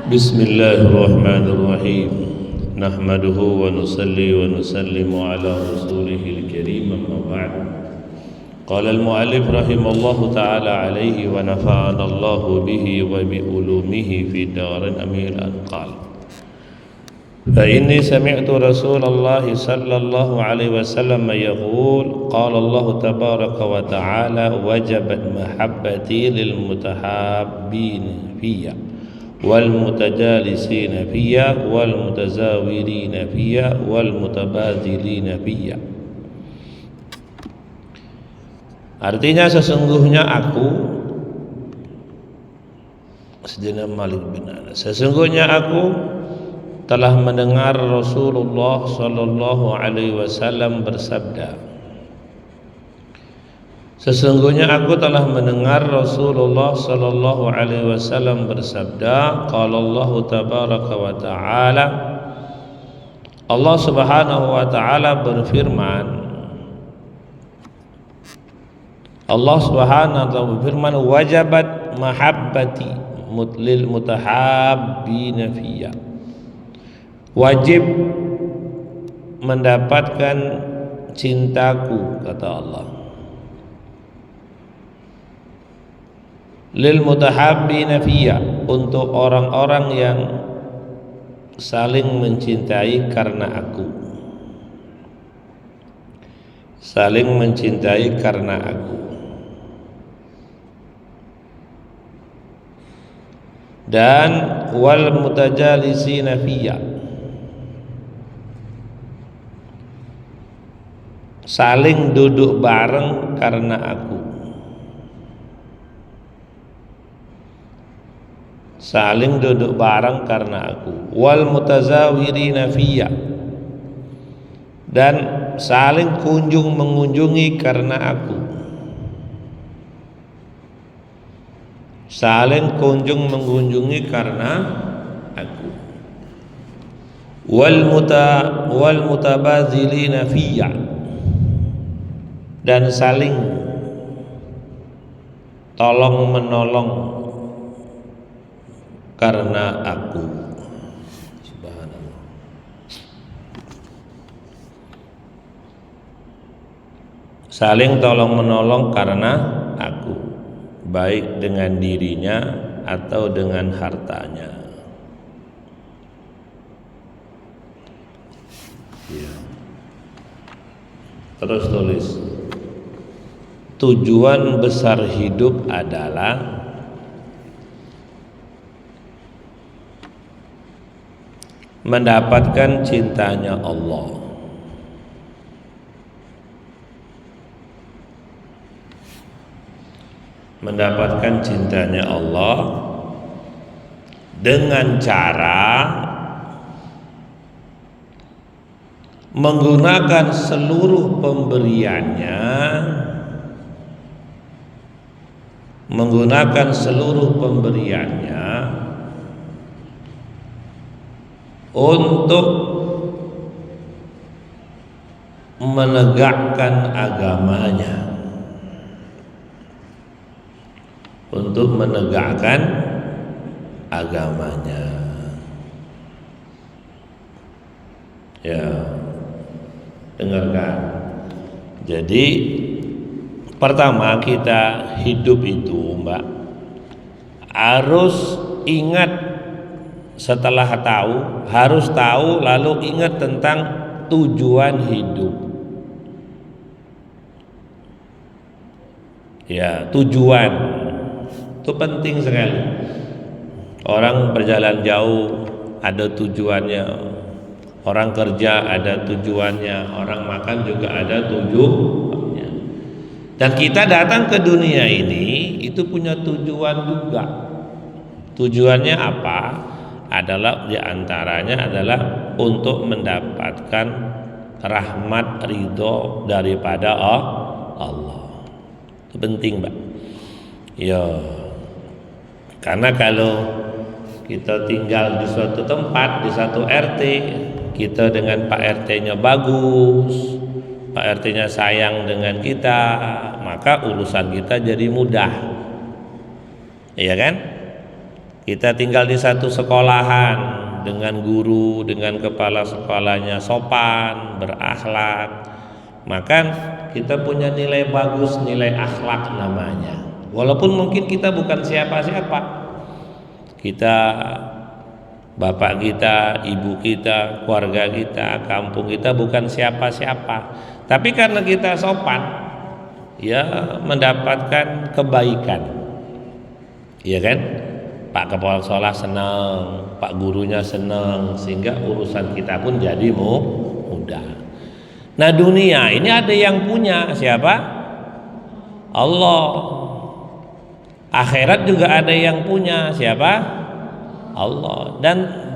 بسم الله الرحمن الرحيم نحمده ونصلي ونسلم على رسوله الكريم أما بعد قال المؤلف رحمه الله تعالى عليه ونفعنا الله به وبعلومه في دار أمير قال فإني سمعت رسول الله صلى الله عليه وسلم يقول قال الله تبارك وتعالى وجبت محبتي للمتحابين فيا والمتجالسين فيا والمتزاورين فيا والمتبادلين فيا. Artinya sesungguhnya aku sesungguhnya aku telah mendengar Rasulullah sallallahu alaihi wasallam bersabda. Sesungguhnya aku telah mendengar Rasulullah sallallahu alaihi wasallam bersabda, qala Allah tabaraka wa taala, Allah Subhanahu wa taala berfirman, Allah Subhanahu wa taala berfirman, wajabat mahabbati lil mutahabbina fiyya. Wajib mendapatkan cintaku, kata Allah, lil mutahabbina fiyya, untuk orang-orang yang saling mencintai karena aku, saling mencintai karena aku. Dan wal mutajalisina fiyya, saling duduk bareng karena aku, saling duduk bareng karena aku. Wal mutazawirina fiyya, dan saling kunjung mengunjungi karena aku, saling kunjung mengunjungi karena aku. Wal mutabadzilina fiyya, dan saling tolong menolong karena aku. Subhanallah. Saling tolong menolong karena aku, baik dengan dirinya atau dengan hartanya. Ya. Terus tulis, tujuan besar hidup adalah mendapatkan cintanya Allah. Mendapatkan cintanya Allah dengan cara menggunakan seluruh pemberiannya, untuk menegakkan agamanya, untuk menegakkan agamanya. Ya, dengarkan. Jadi pertama kita hidup itu, Mbak, harus ingat. Setelah tahu, harus tahu, lalu ingat tentang tujuan hidup. Ya, tujuan itu penting sekali. Orang berjalan jauh ada tujuannya, orang kerja ada tujuannya, orang makan juga ada tujuannya. Dan kita datang ke dunia ini itu punya tujuan juga. Tujuannya apa? Adalah diantaranya adalah untuk mendapatkan rahmat ridho daripada Allah. Itu penting, Mbak. Ya, karena kalau kita tinggal di suatu tempat, di satu RT, kita dengan Pak RT-nya bagus, Pak RT-nya sayang dengan kita, maka urusan kita jadi mudah. Iya kan? kita tinggal di satu sekolahan dengan guru, dengan kepala sekolahnya sopan, berakhlak, maka kita punya nilai bagus, nilai akhlak namanya. Walaupun mungkin kita bukan siapa-siapa, kita, bapak kita, ibu kita, keluarga kita, kampung kita bukan siapa-siapa, tapi karena kita sopan, ya mendapatkan kebaikan, iya kan? Pak kepala sekolah senang, pak gurunya senang, sehingga urusan kita pun jadi mudah. Nah, dunia ini ada yang punya siapa? Allah. Akhirat juga ada yang punya siapa? Allah.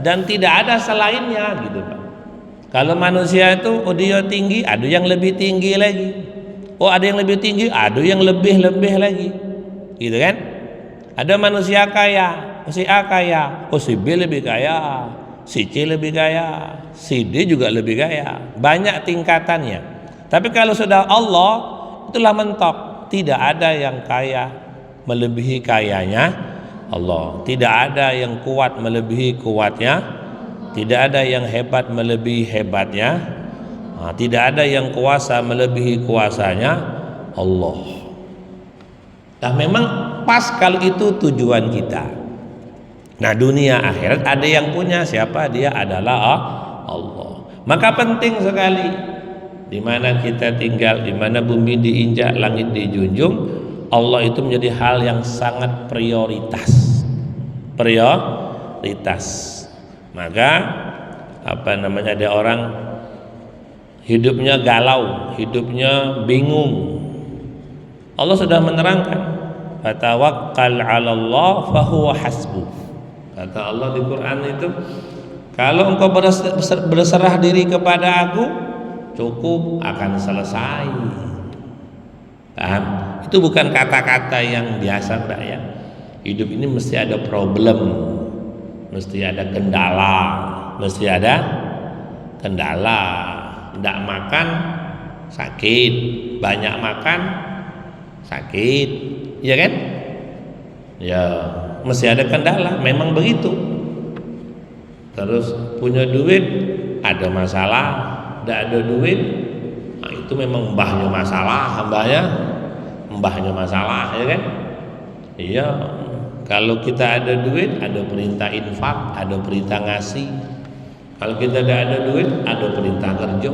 Dan tidak ada selainnya gitu, Pak. Kalau manusia itu dia tinggi, ada yang lebih tinggi lagi. Oh, ada yang lebih tinggi, ada yang lebih lagi. Gitu kan? Ada manusia kaya, si A kaya, oh si B lebih kaya, si C lebih kaya, si D juga lebih kaya. Banyak tingkatannya. Tapi kalau sudah Allah, itulah mentok. Tidak ada yang kaya melebihi kayanya Allah. Tidak ada yang kuat melebihi kuatnya. Tidak ada yang hebat melebihi hebatnya. Tidak ada yang kuasa melebihi kuasanya Allah. Nah, memang pas kalau itu tujuan kita. Nah, dunia akhirat ada yang punya siapa? Dia adalah Allah. Maka penting sekali di mana kita tinggal, di mana bumi diinjak, langit dijunjung, Allah itu menjadi hal yang sangat prioritas. Maka ada orang hidupnya galau, hidupnya bingung. Allah sudah menerangkan, fatawakkal 'alallah fahuwa hasbuh. Kata Allah di Quran itu, kalau engkau berserah diri kepada aku, cukup, akan selesai. Paham? Itu bukan kata-kata yang biasa, Mbak ya. Hidup ini mesti ada problem, mesti ada kendala. Tidak makan sakit, banyak makan sakit, ya kan? Ya, mesti ada kendala, memang begitu. Terus punya duit ada masalah, tidak ada duit, nah itu memang mbahnya masalah, ya kan? Iya, kalau kita ada duit, ada perintah infak, ada perintah ngasih. Kalau kita tidak ada duit, ada perintah kerja.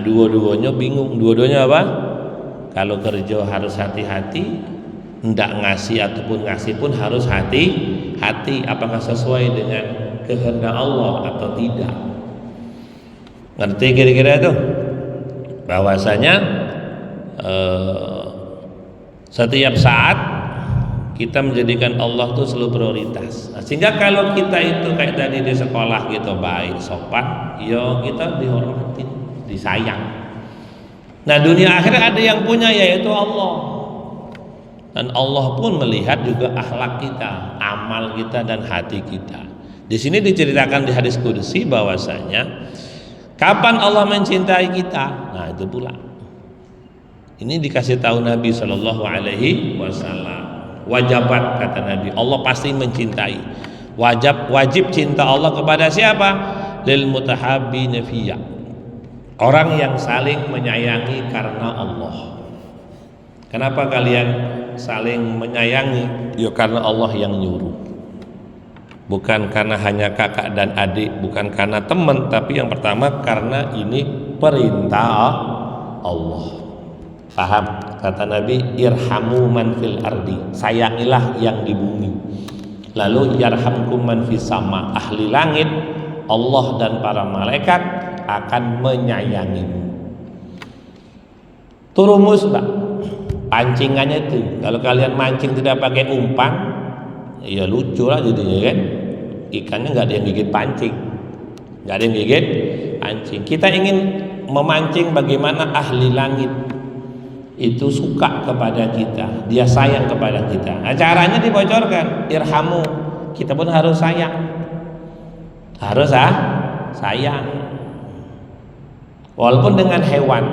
Dua-duanya bingung, dua-duanya apa? Kalau kerja harus hati-hati, hendak ngasih ataupun ngasih pun harus hati-hati, apakah sesuai dengan kehendak Allah atau tidak. Ngerti kira-kira itu? Bahwasanya setiap saat kita menjadikan Allah itu selalu prioritas. Nah, sehingga kalau kita itu kayak tadi di sekolah gitu baik, sopan, ya kita dihormati, disayang. Nah, dunia akhirat ada yang punya, yaitu Allah. Dan Allah pun melihat juga akhlak kita, amal kita dan hati kita. Di sini diceritakan di hadis qudsi bahwasanya kapan Allah mencintai kita? Nah, itu pula. Ini dikasih tahu Nabi Shallallahu Alaihi Wasallam. Wajabat, kata Nabi, Allah pasti mencintai. Wajib cinta Allah kepada siapa? Lil mutahabbina fiyya. Orang yang saling menyayangi karena Allah. Kenapa kalian saling menyayangi? Ya karena Allah yang nyuruh. Bukan karena hanya kakak dan adik, bukan karena teman, tapi yang pertama karena ini perintah Allah. Paham? Kata Nabi, irhamu man fil ardi, sayangilah yang di bumi. Lalu yarhamkum man fis sama, ahli langit, Allah dan para malaikat akan menyayangimu. Turumus, Pak. Pancingannya itu, kalau kalian mancing tidak pakai umpan, ya lucu lah jadinya kan. Ikannya nggak ada yang gigit pancing, nggak ada yang gigit pancing. Kita ingin memancing bagaimana ahli langit itu suka kepada kita, dia sayang kepada kita. Nah, caranya dibocorkan, irhamu, kita pun harus sayang, sayang. Walaupun dengan hewan,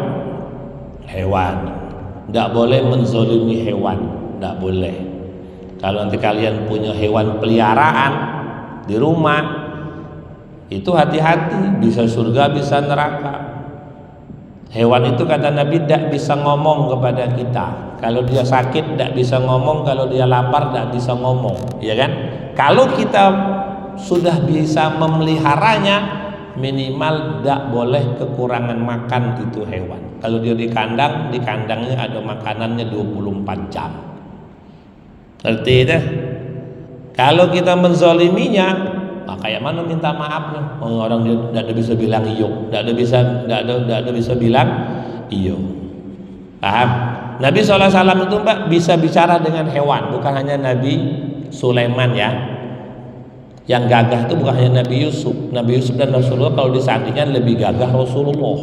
tidak boleh menzolimi hewan, tidak boleh. Kalau nanti kalian punya hewan peliharaan di rumah, itu hati-hati, bisa surga bisa neraka. Hewan itu kata Nabi tidak bisa ngomong kepada kita. Kalau dia sakit tidak bisa ngomong, kalau dia lapar tidak bisa ngomong, ya kan? Kalau kita sudah bisa memeliharanya, minimal tidak boleh kekurangan makan itu hewan. Kalau dia di kandangnya ada makanannya 24 jam. Ngerti itu? Kalau kita menzoliminya, kayak mana minta maafnya? Orang dia tidak bisa bilang iyo, tidak ada bisa bilang iyo. Paham? Nabi SAW itu Mbak bisa bicara dengan hewan, bukan hanya Nabi Sulaiman ya. Yang gagah itu bukan hanya Nabi Yusuf. Nabi Yusuf dan Rasulullah kalau disandingkan lebih gagah Rasulullah.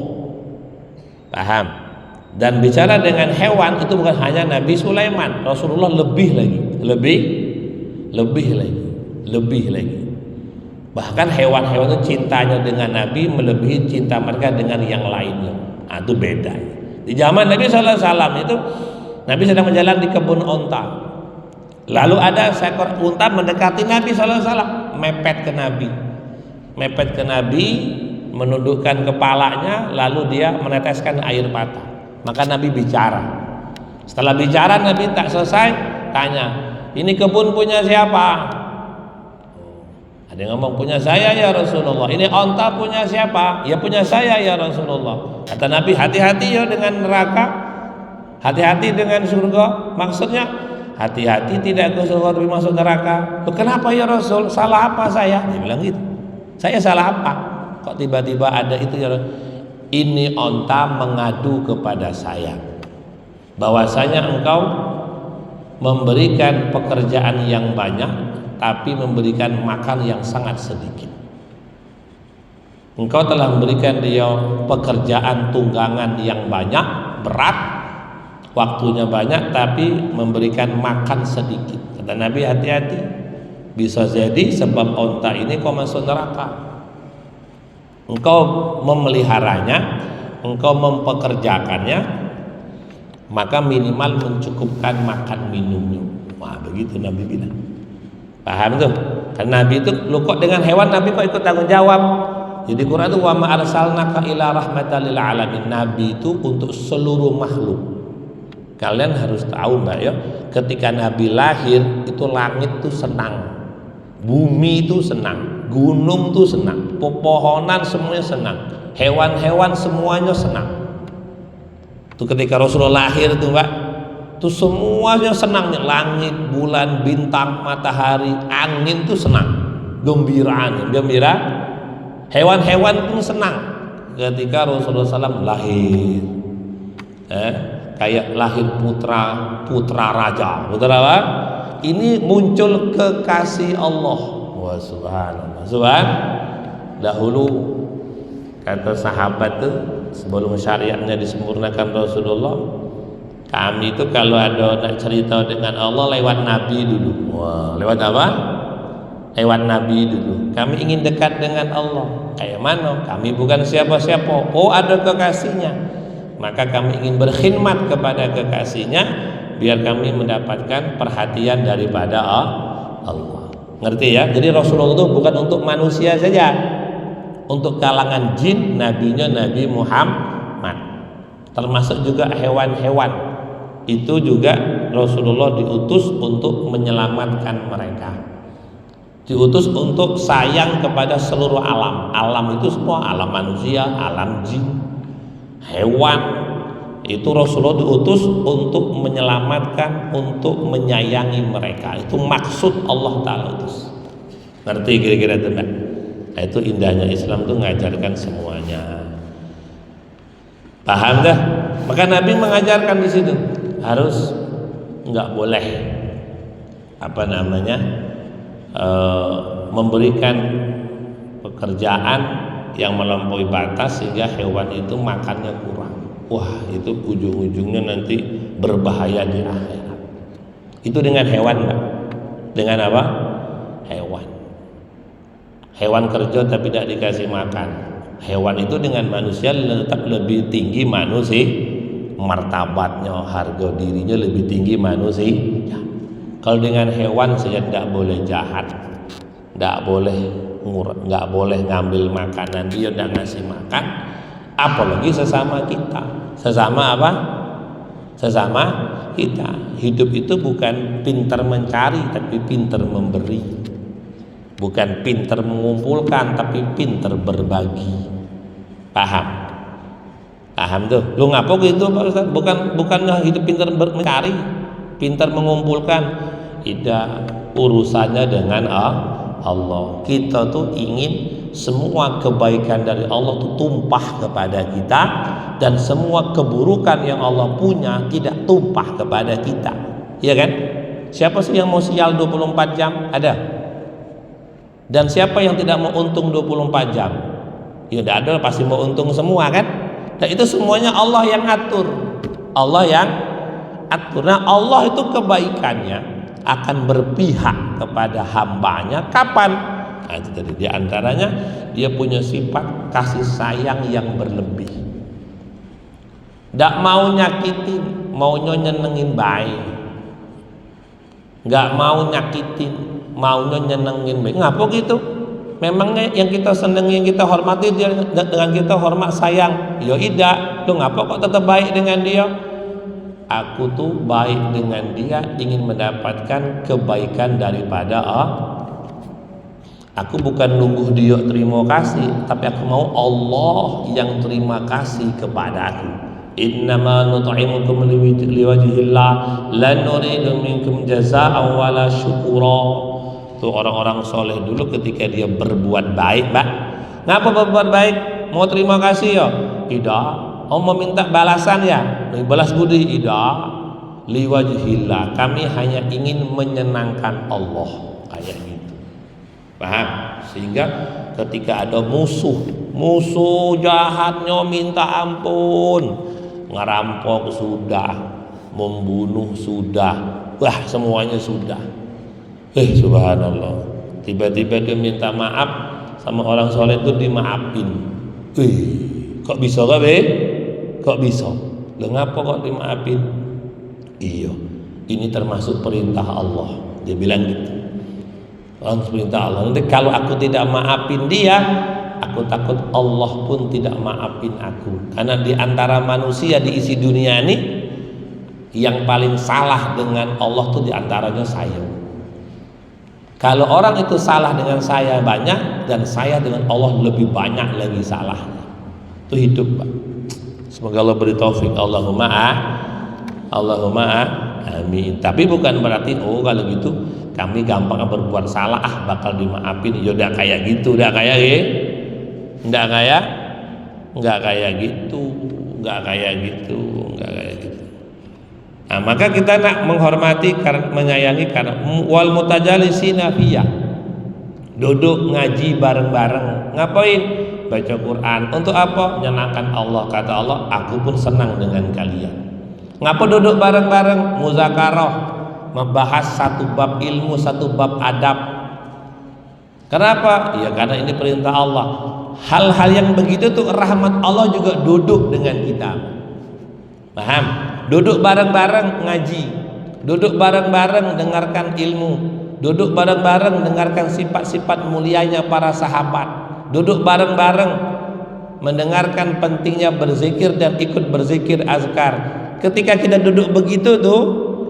Paham? Dan bicara dengan hewan itu bukan hanya Nabi Sulaiman, Rasulullah lebih lagi. Bahkan hewan-hewan itu cintanya dengan Nabi melebihi cinta mereka dengan yang lainnya. Nah, itu beda. Di zaman Nabi SAW itu Nabi sedang berjalan di kebun onta. Lalu ada seekor unta mendekati Nabi SAW, mepet ke Nabi, menundukkan kepalanya, lalu dia meneteskan air mata. Maka Nabi bicara. Setelah bicara Nabi tak selesai, tanya, ini kebun punya siapa? Ada yang ngomong punya saya ya Rasulullah. Ini onta punya siapa? Ya punya saya ya Rasulullah. Kata Nabi, hati-hati ya dengan neraka, hati-hati dengan surga. Maksudnya hati-hati tidak ke surga tapi masuk neraka. Kenapa ya Rasul? Salah apa saya? Dia bilang gitu. Saya salah apa? Kok tiba-tiba ada itu ya Rasul? Ini onta mengadu kepada saya bahwasanya engkau memberikan pekerjaan yang banyak tapi memberikan makan yang sangat sedikit. Engkau telah memberikan dia pekerjaan tunggangan yang banyak, berat, waktunya banyak, tapi memberikan makan sedikit. Kata Nabi, hati-hati, bisa jadi sebab onta ini kau masuk neraka. Engkau memeliharanya, engkau mempekerjakannya, maka minimal mencukupkan makan minumnya. Wah, begitu Nabi bilang. Paham tuh? Kan Nabi itu, lu kok dengan hewan Nabi kok ikut tanggung jawab? Jadi Quran itu wa ma arsalnaka ila rahmatan lil alamin. Nabi itu untuk seluruh makhluk. Kalian harus tahu Mbak ya, ketika Nabi lahir itu langit tuh senang, bumi itu senang, gunung tuh senang, pepohonan semuanya senang, hewan-hewan semuanya senang. Itu ketika Rasulullah lahir tuh Mbak, tuh semuanya senangnya, langit, bulan, bintang, matahari, angin tuh senang, gembira. Hewan-hewan pun senang ketika Rasulullah SAW lahir. Kayak lahir putra raja, putra apa? Ini muncul kekasih Allah. Wah, subhanallah. Dahulu kata sahabat tuh sebelum syariatnya disempurnakan Rasulullah, kami itu kalau ada nak cerita dengan Allah lewat Nabi dulu. Wah, lewat apa? Lewat Nabi dulu. Kami ingin dekat dengan Allah. Kayak mana? Kami bukan siapa-siapa. Oh, ada kekasihnya. Maka kami ingin berkhidmat kepada kekasihnya biar kami mendapatkan perhatian daripada Allah. Ngerti ya? Jadi Rasulullah itu bukan untuk manusia saja. Untuk kalangan jin, nabinya Nabi Muhammad. Termasuk juga hewan-hewan. Itu juga Rasulullah diutus untuk menyelamatkan mereka. Diutus untuk sayang kepada seluruh alam. Alam itu semua, alam manusia, alam jin, hewan. Itu Rasulullah diutus untuk menyelamatkan, untuk menyayangi mereka. Itu maksud Allah Ta'ala utus. Ngerti kira-kira itu Mbak? Nah, itu indahnya Islam tuh ngajarkan semuanya. Paham dah? Maka Nabi mengajarkan di situ harus nggak boleh memberikan pekerjaan yang melampaui batas sehingga hewan itu makannya kurang. Wah, itu ujung-ujungnya nanti berbahaya di akhirat. Itu dengan hewan Mbak. Dengan apa? Hewan kerja tapi tidak dikasih makan. Hewan itu dengan manusia tetap lebih tinggi manusia, martabatnya, harga dirinya lebih tinggi manusia. Kalau dengan hewan saja tidak boleh jahat, tidak boleh ngambil makanan dia, tidak ngasih makan, apalagi sesama kita. Sesama apa? Sesama kita. Hidup itu bukan pintar mencari, tapi pintar memberi. Bukan pintar mengumpulkan, tapi pintar berbagi. Paham? Paham tuh? Lu ngapa gitu Pak Ustaz? Bukannya hidup pintar mencari, pintar mengumpulkan. Tidak, urusannya dengan Allah. Kita tuh ingin semua kebaikan dari Allah tuh tumpah kepada kita, dan semua keburukan yang Allah punya tidak tumpah kepada kita. Iya kan? Siapa sih yang mau sial 24 jam? Ada. Dan siapa yang tidak mau untung 24 jam? Ya tidak ada, pasti mau untung semua kan? Dan itu semuanya Allah yang atur. Allah yang atur. Nah, Allah itu kebaikannya akan berpihak kepada hambanya kapan? Nah, itu tadi di antaranya dia punya sifat kasih sayang yang berlebih. Tidak mau nyakitin, maunya nyenengin baik. Nggak mau nyakitin, maunya nyenengin baik. Ngapa gitu? Memangnya yang kita senengi, yang kita hormati dia dengan kita hormat sayang? Ya tidak. Lu ngapa kok tetap baik dengan dia? Aku tuh baik dengan dia ingin mendapatkan kebaikan daripada aku bukan nunggu dia terima kasih, tapi aku mau Allah yang terima kasih kepada aku. Innama nut'imukum liwajhillah la nuridu minkum jazaa'an wala syukura. Tuh orang-orang soleh dulu ketika dia berbuat baik, Pak. Ngapa berbuat baik? Mau terima kasih ya? Tidak. Oh, meminta balasan ya? Balas budi? Tidak. Liwajhillah, kami hanya ingin menyenangkan Allah, kayak gitu. Paham? Sehingga ketika ada musuh jahatnya minta ampun, ngerampok sudah, membunuh sudah, wah semuanya sudah. Subhanallah. Tiba-tiba dia minta maaf sama orang soleh itu dimaafin. Kok bisa gak be? Kok bisa? Loh ngapa kok dimaafin? Iya, ini termasuk perintah Allah. Dia bilang gitu. Perintah Allah. Nanti kalau aku tidak maafin dia, aku takut Allah pun tidak maafin aku. Karena di antara manusia di isi dunia ini, yang paling salah dengan Allah tuh di antaranya saya. Kalau orang itu salah dengan saya banyak, dan saya dengan Allah lebih banyak lagi salahnya. Itu hidup, Pak. Semoga Allah beri taufik. Allahumma amin. Tapi bukan berarti kalau gitu kami gampang berbuat salah bakal dimaafin. Ya udah kayak gitu, udah kayak enggak kayak gitu. Nah, maka kita nak menghormati, menyayangi karena wal mutajalisina fiyah. Duduk ngaji bareng-bareng. Ngapain? Baca Quran. Untuk apa? Menyenangkan Allah. Kata Allah, aku pun senang dengan kalian. Ngapa duduk bareng-bareng? Muzakarah, membahas satu bab ilmu, satu bab adab. Kenapa? Ya karena ini perintah Allah. Hal-hal yang begitu tuh rahmat Allah juga duduk dengan kita. Paham? Duduk bareng-bareng ngaji, duduk bareng-bareng dengarkan ilmu, duduk bareng-bareng dengarkan sifat-sifat mulianya para sahabat, duduk bareng-bareng mendengarkan pentingnya berzikir dan ikut berzikir azkar. Ketika kita duduk begitu tuh,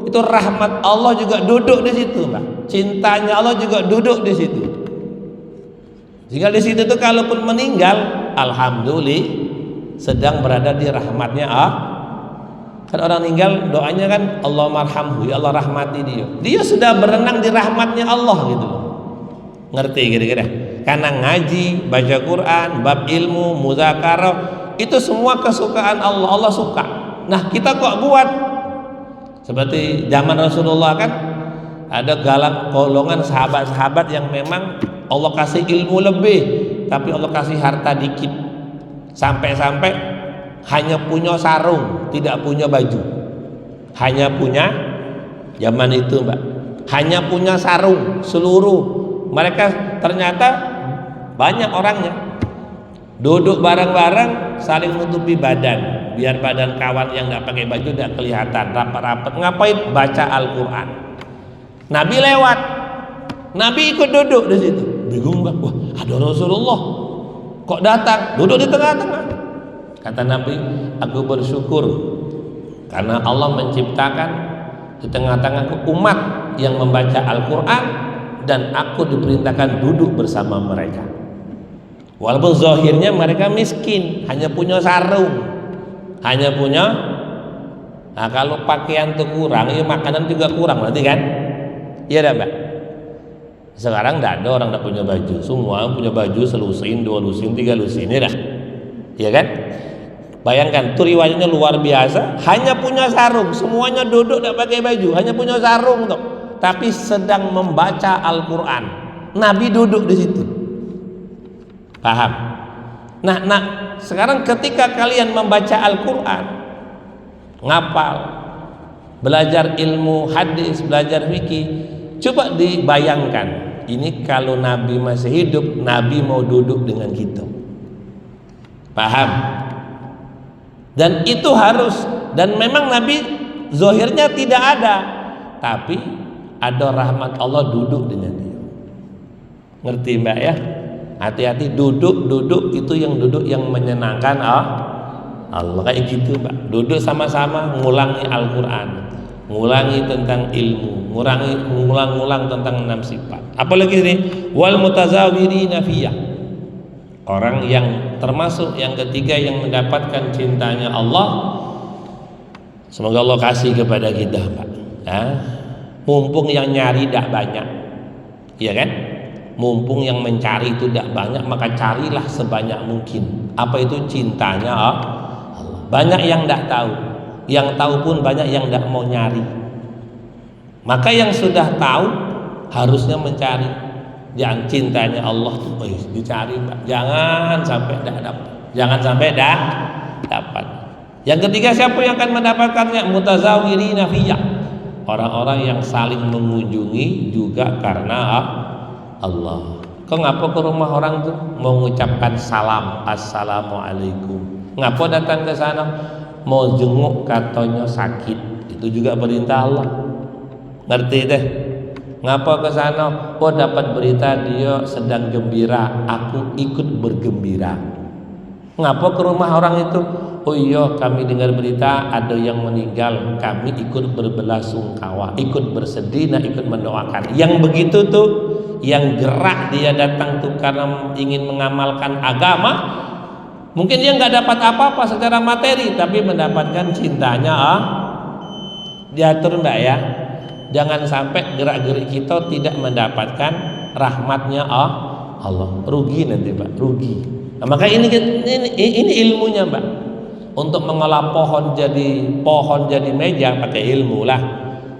itu rahmat Allah juga duduk di situ, Pak. Cintanya Allah juga duduk di situ. Jika di situ tuh kalaupun meninggal, alhamdulillah sedang berada di rahmatnya Kan orang meninggal doanya kan Allah marhamhu, ya Allah rahmati dia. Dia sudah berenang di rahmatnya Allah gitu loh. Ngerti kira-kira? Karena ngaji, baca Quran, bab ilmu, muzakarah, itu semua kesukaan Allah. Allah suka. Nah kita kok buat seperti zaman Rasulullah kan ada golongan sahabat-sahabat yang memang Allah kasih ilmu lebih, tapi Allah kasih harta dikit. Sampai-sampai hanya punya sarung, tidak punya baju. Hanya punya, zaman itu Mbak, hanya punya sarung seluruh. Mereka ternyata banyak orangnya. Duduk bareng-bareng, saling menutupi badan, biar badan kawan yang nggak pakai baju tidak kelihatan, rapat-rapat. Ngapain? Baca Al-Quran. Nabi lewat, Nabi ikut duduk di situ. Bingung Mbak, wah ada Rasulullah kok datang, duduk di tengah-tengah. Kata Nabi, aku bersyukur karena Allah menciptakan di tengah-tengah umat yang membaca Al-Quran, dan aku diperintahkan duduk bersama mereka. Walaupun zahirnya mereka miskin, hanya punya sarung, hanya punya. Nah kalau pakaian itu kurang, ya makanan juga kurang berarti kan? Iya dah Mbak. Sekarang tidak ada orang tidak punya baju, semua punya baju selusin, 2 lusin, 3 lusin, ya dah. Iya kan? Bayangkan, tuh riwayatnya luar biasa. Hanya punya sarung, semuanya duduk tidak pakai baju, hanya punya sarung tuh. Tapi sedang membaca Al-Quran. Nabi duduk di situ. Paham? Nah, sekarang ketika kalian membaca Al-Quran, ngapal, belajar ilmu hadis, belajar fikih, coba dibayangkan. Ini kalau Nabi masih hidup, Nabi mau duduk dengan kita. Paham? Dan itu harus, dan memang Nabi zahirnya tidak ada, tapi ada rahmat Allah duduk dengan dia. Ngerti Mbak ya? Hati-hati, duduk itu yang duduk yang menyenangkan Allah, kayak gitu Mbak. Duduk sama-sama ngulangi Al-Quran, ngulangi tentang ilmu, ngulang tentang 6 sifat. Apalagi ini, wal mutazawirina fiyah, orang yang termasuk yang ketiga yang mendapatkan cintanya Allah. Semoga Allah kasih kepada kita Pak ya. Mumpung yang nyari tidak banyak, ya kan? Mumpung yang mencari itu tidak banyak, maka carilah sebanyak mungkin. Apa itu cintanya Allah? Banyak yang tidak tahu, yang tahu pun banyak yang tidak mau nyari. Maka yang sudah tahu harusnya mencari. Yang cintanya Allah tuh dicari, jangan sampai tidak dapat, jangan sampai dah dapat. Yang ketiga, siapa yang akan mendapatkannya? Mutazawirina fiyah, orang-orang yang saling mengunjungi juga karena Allah. Kau ngapa ke rumah orang tuh mau mengucapkan salam, assalamualaikum? Ngapa datang ke sana? Mau jenguk katanya sakit, itu juga perintah Allah. Ngerti deh? Ngapa ke sana? Oh dapat berita dia sedang gembira, aku ikut bergembira. Ngapa ke rumah orang itu? Oh iya, kami dengar berita ada yang meninggal, kami ikut berbelasungkawa, ikut bersedih, ikut mendoakan. Yang begitu tuh, yang gerak dia datang tuh karena ingin mengamalkan agama. Mungkin dia nggak dapat apa-apa secara materi, tapi mendapatkan cintanya diatur Mbak ya. Jangan sampai gerak-gerik kita tidak mendapatkan rahmatnya Allah. Rugi nanti Pak, rugi. Nah, maka ini ilmunya Mbak. Untuk mengolah pohon jadi meja pakai ilmu lah.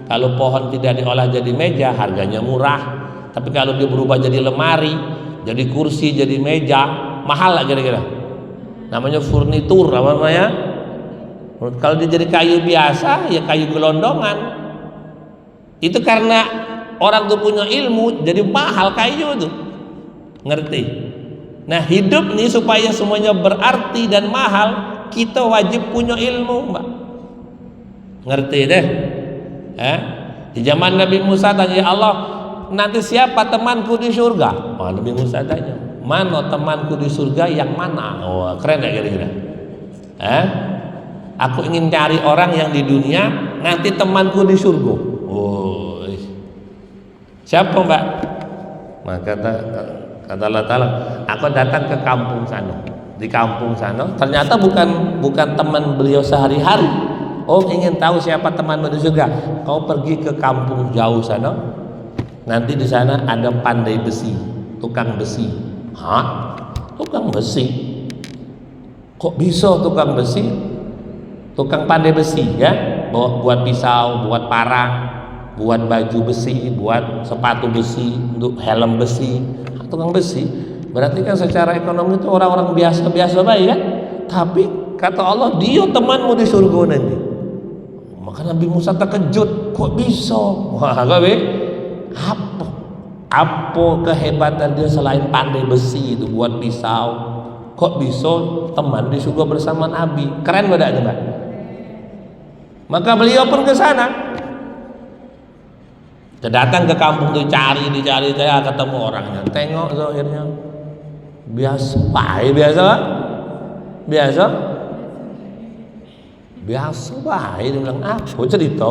Kalau pohon tidak diolah jadi meja, harganya murah. Tapi kalau dia berubah jadi lemari, jadi kursi, jadi meja, mahal lah kira-kira. Namanya furnitur, apa namanya? Kalau dia jadi kayu biasa, ya kayu gelondongan. Itu karena orang tuh punya ilmu, jadi mahal kayu itu. Ngerti? Nah hidup nih supaya semuanya berarti dan mahal, kita wajib punya ilmu Mbak. Ngerti deh? Di zaman Nabi Musa tanya Allah, nanti siapa temanku di surga? Oh, Nabi Musa tanya, mana temanku di surga yang mana? Oh keren gak kira-kira? Aku ingin cari orang yang di dunia, nanti temanku di surga. Oh, siapa Mbak? Maka kata Allah Ta'ala, aku datang ke kampung sana. Di kampung sana ternyata bukan teman beliau sehari-hari. Oh, ingin tahu siapa temanmu di surga? Kau pergi ke kampung jauh sana. Nanti di sana ada pandai besi, tukang besi. Hah? Tukang besi? Kok bisa tukang besi? Tukang pandai besi ya? Buat pisau, buat parang, buat baju besi, buat sepatu besi, untuk helm besi. Tukang besi berarti kan secara ekonomi itu orang-orang biasa-biasa baik kan? Tapi kata Allah, dia temanmu di surga nanti. Maka Nabi Musa terkejut, kok bisa? Wah, apa kehebatan dia selain pandai besi itu buat pisau? Kok bisa teman di surga bersama Nabi? Keren bedanya Mbak. Maka beliau pun ke sana. Saya datang ke kampung tuh dicari saya ketemu orangnya. Tengok akhirnya biasa, baik dia bilang aku cerita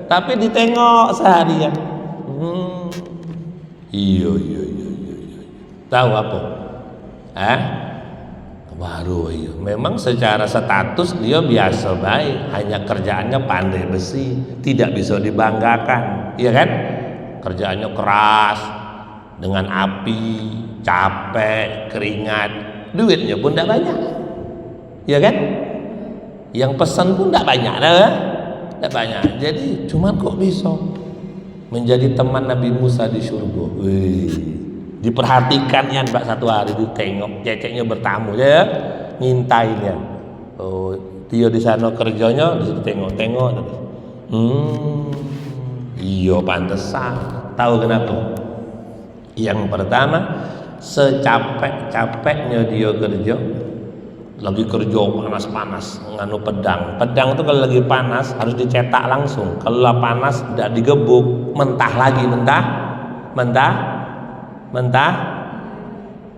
tapi ditengok seharian. Iya. Tahu apa? Baru iya. Memang secara status dia biasa baik, hanya kerjaannya pandai besi, tidak bisa dibanggakan, iya kan? Kerjaannya keras, dengan api, capek, keringat, duitnya pun tidak banyak, iya kan? Yang pesan pun tidak banyak, tidak banyak. Jadi cuman kok bisa menjadi teman Nabi Musa di surga? Diperhatikan ya Mbak, satu hari ditengok ceceknya bertamu ya, ngintain ya. Oh, dia di sana kerjanya, di situ tengok. Iya pantesan. Tahu kenapa? Yang pertama, secapek-capeknya dia kerja, lagi kerja panas-panas nganu pedang itu kalau lagi panas harus dicetak langsung, kalau panas tidak digebuk, mentah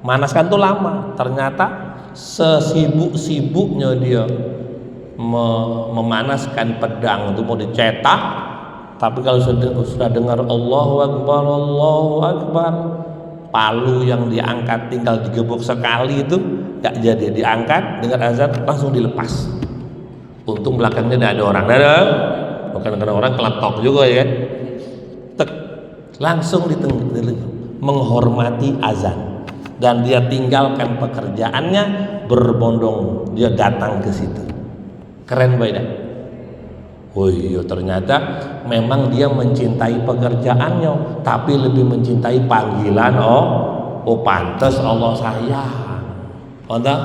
manaskan tuh lama. Ternyata sesibuk-sibuknya dia memanaskan pedang itu mau dicetak, tapi kalau sudah dengar Allahu Akbar, palu yang diangkat tinggal digebuk sekali itu gak jadi diangkat, dengar azan langsung dilepas. Untung belakangnya tidak ada orang, bukan karena orang keletok juga ya kan, langsung menghormati azan, dan dia tinggalkan pekerjaannya berbondong, dia datang ke situ. Keren beda. Oh iya, ternyata memang dia mencintai pekerjaannya, tapi lebih mencintai panggilan. Oh pantas Allah sayang,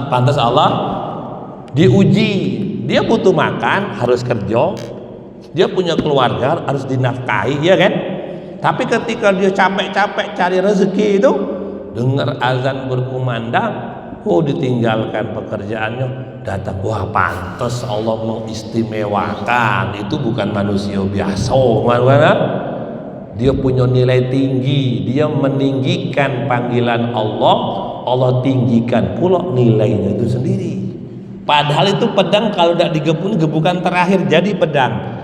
pantas Allah diuji. Dia butuh makan, harus kerja, dia punya keluarga, harus dinafkahi, ya kan? Tapi ketika dia capek-capek cari rezeki itu, dengar azan berkumandang, ditinggalkan pekerjaannya, datang. Wah pantas Allah mengistimewakan, itu bukan manusia biasa, mana? Dia punya nilai tinggi, dia meninggikan panggilan Allah, Allah tinggikan pula nilainya itu sendiri. Padahal itu pedang kalau tidak digebuk, gebukan terakhir jadi pedang.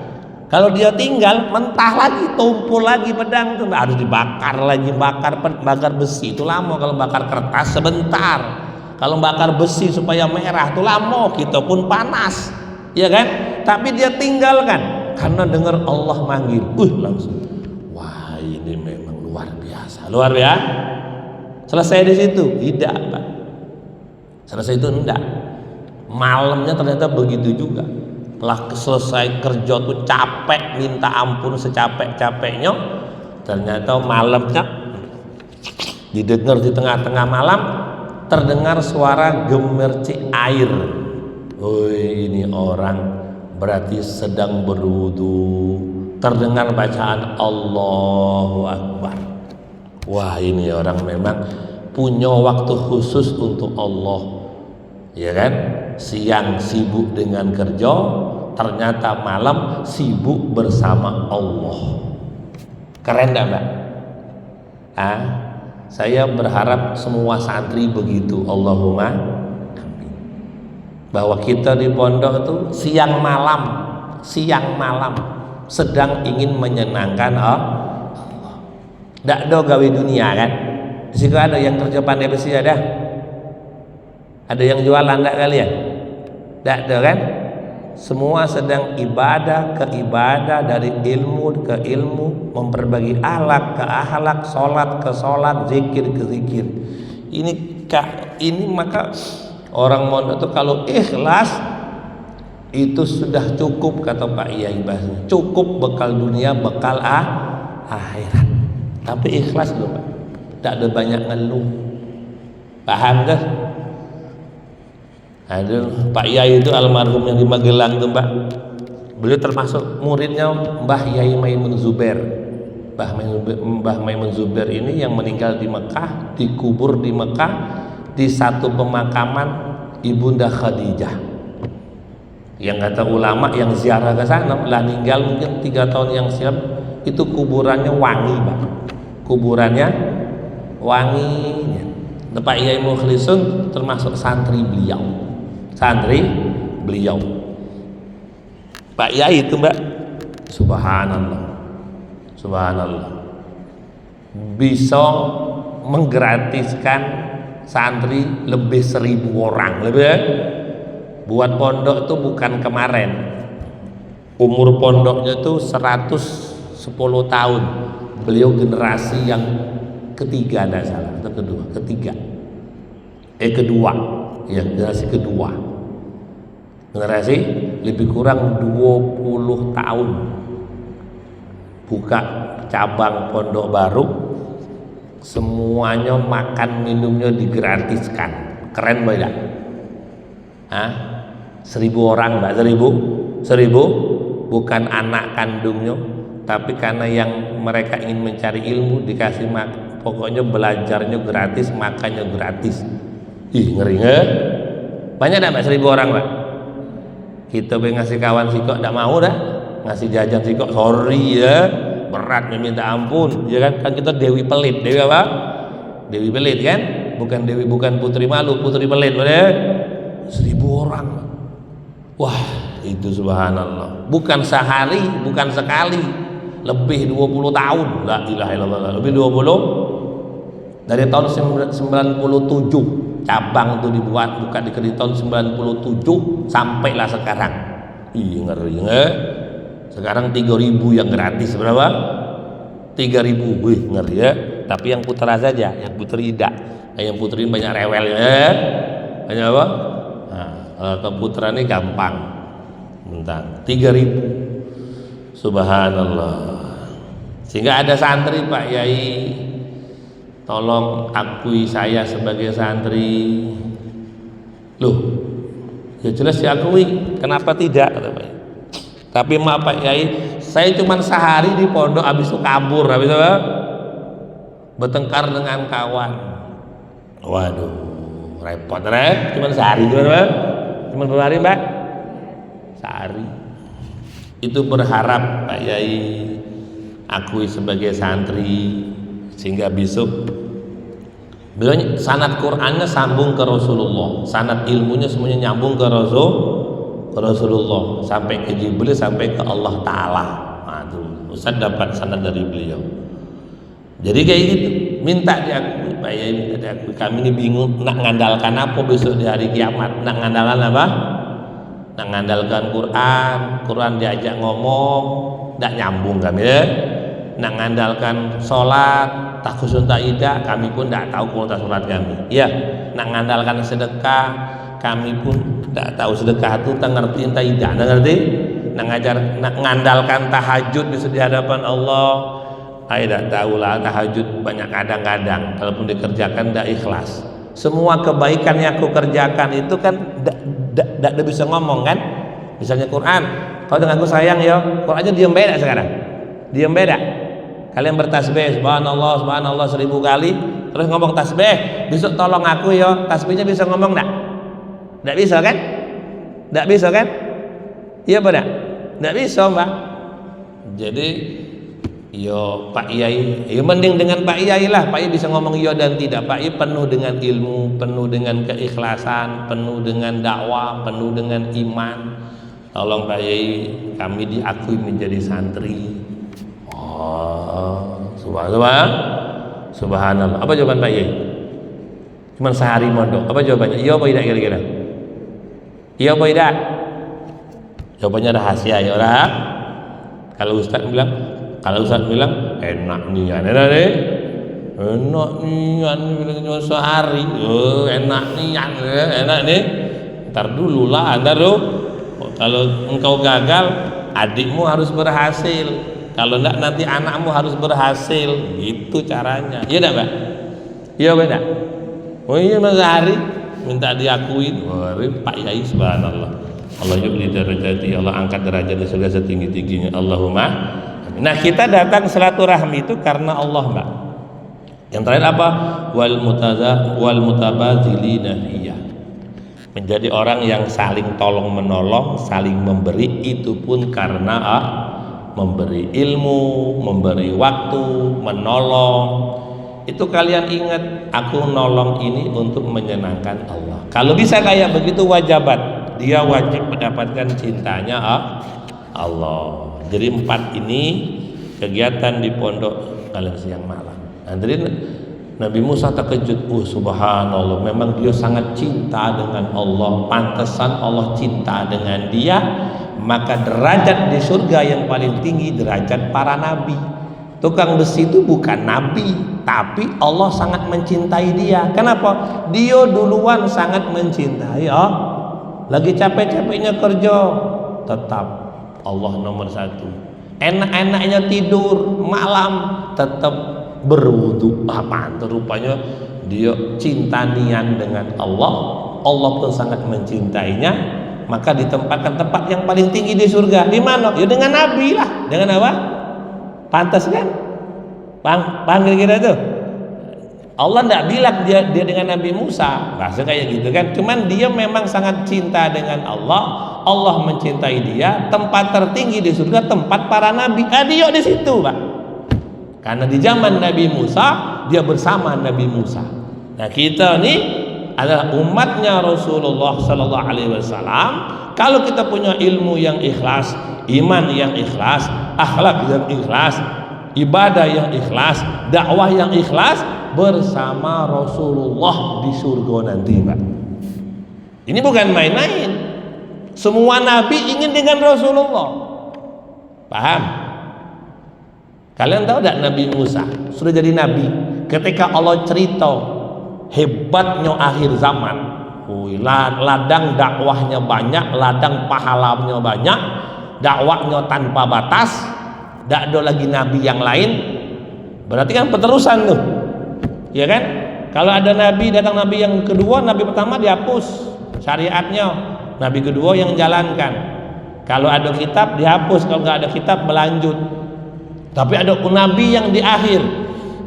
Kalau dia tinggal, mentah lagi, tumpul lagi pedang itu, harus dibakar lagi, bakar besi itu lama. Kalau bakar kertas sebentar, kalau bakar besi supaya merah itu lama, kita pun panas, ya kan? Tapi dia tinggalkan karena dengar Allah manggil, langsung. Wah ini memang luar biasa. Selesai di situ? Tidak, Pak. Selesai itu enggak. Malamnya ternyata begitu juga. Setelah selesai kerja tuh capek minta ampun secapek-capeknya, ternyata malamnya didengar di tengah-tengah malam terdengar suara gemercik air. Ini orang berarti sedang berwudu, terdengar bacaan Allahu Akbar. Wah ini orang memang punya waktu khusus untuk Allah, ya kan? Siang sibuk dengan kerja, ternyata malam sibuk bersama Allah. Keren gak Mbak? Saya berharap semua santri begitu. Allahumma amin. Bahwa kita di pondok itu siang malam sedang ingin menyenangkan Allah. Tidak ada gawe dunia kan? Di situ ada yang kerja pandai besi, ada yang jualan enggak kalian? Enggak ada kan? Semua sedang ibadah ke ibadah, dari ilmu ke ilmu, memperbagi akhlak ke akhlak, sholat ke sholat, zikir ke zikir. Ini maka orang mondok itu kalau ikhlas itu sudah cukup, kata Pak Iyai bahasanya. Cukup bekal dunia, bekal akhirat. Tapi ikhlas loh Pak. Tak ada banyak ngeluh. Paham kan? Ada Pak Yai itu almarhum yang di Magelang tuh Mbak. Beliau termasuk muridnya Mbah Yai Maimun Zubair. Mbah Maimun Zubair ini yang meninggal di Mekah, dikubur di Mekah di satu pemakaman Ibunda Khadijah. Yang kata ulama yang ziarah ke sana lah, meninggal mungkin 3 tahun yang silam, itu kuburannya wangi, Pak. Kuburannya wangi. Pak Yai Mukhlisun termasuk santri beliau. Santri beliau. Pak Yai itu, Mbak, subhanallah. Subhanallah. Bisa menggratiskan santri lebih 1000 orang. Lebih buat pondok itu bukan kemarin. Umur pondoknya itu 110 tahun. Beliau generasi yang ketiga, tidak salah, atau kedua, kedua, ya, generasi kedua. Generasi lebih kurang 20 tahun buka cabang pondok baru, semuanya makan minumnya digratiskan. Keren banget. 1000 orang, Mbak, 1000 bukan anak kandungnya, tapi karena yang mereka ingin mencari ilmu dikasih pokoknya belajarnya gratis, makannya gratis. Ih, ngeri nggak? Banyak dah, Mbak, 1000 orang, Mbak. Kita pengen ngasih kawan sih kok tidak mau dah, ngasih jajan sih kok, sorry ya, berat meminta ampun, ya kan? Kan kita Dewi Pelit, Dewi apa? Dewi Pelit kan? Bukan putri malu, putri pelit, bener? 1000 orang, wah itu subhanallah. Bukan sehari, bukan sekali, lebih 20 tahun, la ilaha illallah, lebih 20. Dari tahun 97 cabang itu buka di tahun 97 sampailah sekarang. Ih, ngeri nggak? Sekarang 3000 yang gratis, berapa? 3000, wih ngeri ya. Tapi yang putra saja, yang putri tidak. Yang putri banyak rewel ya. Banyak apa? Nah, ke putra ini gampang. Bentar, 3000. Subhanallah. Sehingga ada santri, Pak Yai, tolong akui saya sebagai santri. Loh, ya jelas diakui, kenapa tidak, kata Pak Yai. Tapi maaf Pak Yai, saya cuma sehari di pondok, habis itu kabur, habis itu apa? Bertengkar dengan kawan. Waduh, repot, cuma sehari, cuma berapa hari, Mbak? Sehari. Itu berharap Pak Yai akui sebagai santri, sehingga besok beliau sanad Qur'annya sambung ke Rasulullah, sanad ilmunya semuanya nyambung ke Rasulullah, sampai ke Jibril, sampai ke Allah Ta'ala. Nah, itu Ustaz dapat sanad dari beliau. Jadi kayak gitu, minta diakui, Pak Yai minta diakui. Kami ini bingung nak ngandalkan apa besok di hari kiamat. Nak ngandalkan apa? Nak ngandalkan Quran diajak ngomong, tidak nyambung kami ya. Nak ngandalkan sholat, takusun ta'idah, kami pun tidak tahu kualitas sholat kami. Ya, nak ngandalkan sedekah, kami pun tidak tahu sedekah itu tak ngerti entah tidak, tak ngerti. Nak ngandalkan tahajud bisa di hadapan Allah, saya tidak tahu lah. Tahajud banyak kadang-kadang, kalaupun dikerjakan tidak ikhlas. Semua kebaikan yang aku kerjakan itu kan tidak bisa ngomong kan. Misalnya Quran, kalau dengan aku sayang ya, Qurannya diam beda sekarang, diam beda. Kalian bertasbih subhanallah subhanallah 1000 kali, terus ngomong tasbih, besok tolong aku ya, tasbihnya bisa ngomong enggak? Enggak bisa kan? Enggak bisa kan? Iya pada? Enggak bisa, Mbak. Jadi yo Pak Yai, ya mending dengan Pak Yai lah. Pak Yai bisa ngomong iya dan tidak. Pak Yai penuh dengan ilmu, penuh dengan keikhlasan, penuh dengan dakwah, penuh dengan iman. Tolong Pak Yai, kami diakui menjadi santri. Oh, subhanallah. Apa jawaban Pak Yai? Cuman sehari mondok. Apa jawabannya? Iya apa tidak kira-kira? Iya apa tidak? Jawabannya rahasia ya orang. Kalau Ustaz bilang enak nian, enak nian bilang cuma sehari, enak nian, enak nih. Ntar dulu lah, ntar dulu. Kalau engkau gagal, adikmu harus berhasil. Kalau enggak nanti anakmu harus berhasil. Gitu caranya. Iya enggak, Mbak? Iya beda. Oh iya Mas Hari minta diakuin. Wah, Pak Yai subhanallah. Allah yubli darajati, Allah angkat derajatnya surga setinggi-tingginya. Allahumma amin. Nah, kita datang silaturahmi itu karena Allah, Mbak. Yang terakhir apa? Wal mutabazilina fiyah. Menjadi orang yang saling tolong menolong, saling memberi, itu pun karena memberi ilmu, memberi waktu, menolong. Itu kalian ingat, aku nolong ini untuk menyenangkan Allah. Kalau bisa kayak begitu wajabat, dia wajib mendapatkan cintanya Allah. Jadi 4 ini kegiatan di pondok kalian siang malam. Jadi Nabi Musa terkejut, subhanallah, memang dia sangat cinta dengan Allah, pantesan Allah cinta dengan dia. Maka derajat di surga yang paling tinggi derajat para nabi. Tukang besi itu bukan nabi, tapi Allah sangat mencintai dia. Kenapa? Dia duluan sangat mencintai lagi capek-capeknya kerja, tetap Allah nomor 1. Enak-enaknya tidur malam, tetap berwudu. Mantap, rupanya dia cinta nian dengan Allah. Allah pun sangat mencintainya. Maka ditempatkan tempat yang paling tinggi di surga. Di mana? Ya dengan nabi lah. Dengan apa? Pantas kan? Panggil kita tuh. Allah tidak bilang dia dengan Nabi Musa, bahasa kayak gitu kan. Cuman dia memang sangat cinta dengan Allah. Allah mencintai dia. Tempat tertinggi di surga tempat para nabi. Dia di situ, Pak. Karena di zaman Nabi Musa dia bersama Nabi Musa. Nah, kita nih adalah umatnya Rasulullah Sallallahu Alaihi Wasallam. Kalau kita punya ilmu yang ikhlas, iman yang ikhlas, akhlak yang ikhlas, ibadah yang ikhlas, dakwah yang ikhlas, bersama Rasulullah di surga nanti, Pak. Ini bukan main-main. Semua nabi ingin dengan Rasulullah. Paham? Kalian tahu tidak Nabi Musa sudah jadi nabi ketika Allah cerita hebatnya akhir zaman. Ladang dakwahnya banyak, ladang pahalanya banyak, dakwahnya tanpa batas, tidak ada lagi nabi yang lain. Berarti kan peterusan tuh, ya kan? Kalau ada nabi, datang nabi yang kedua, nabi pertama dihapus syariatnya, nabi kedua yang jalankan. Kalau ada kitab dihapus, kalau nggak ada kitab berlanjut. Tapi ada nabi yang di akhir,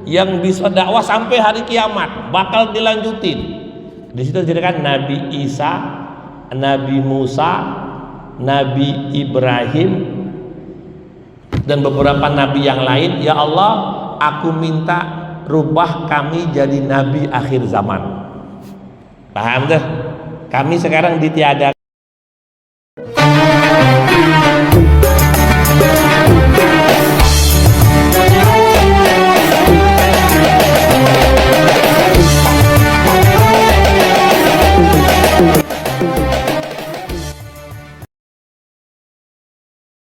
yang bisa dakwah sampai hari kiamat, bakal dilanjutin. Di situ disebutkan Nabi Isa, Nabi Musa, Nabi Ibrahim, dan beberapa nabi yang lain. Ya Allah, aku minta rubah kami jadi nabi akhir zaman. Paham tuh? Kami sekarang ditiadakan.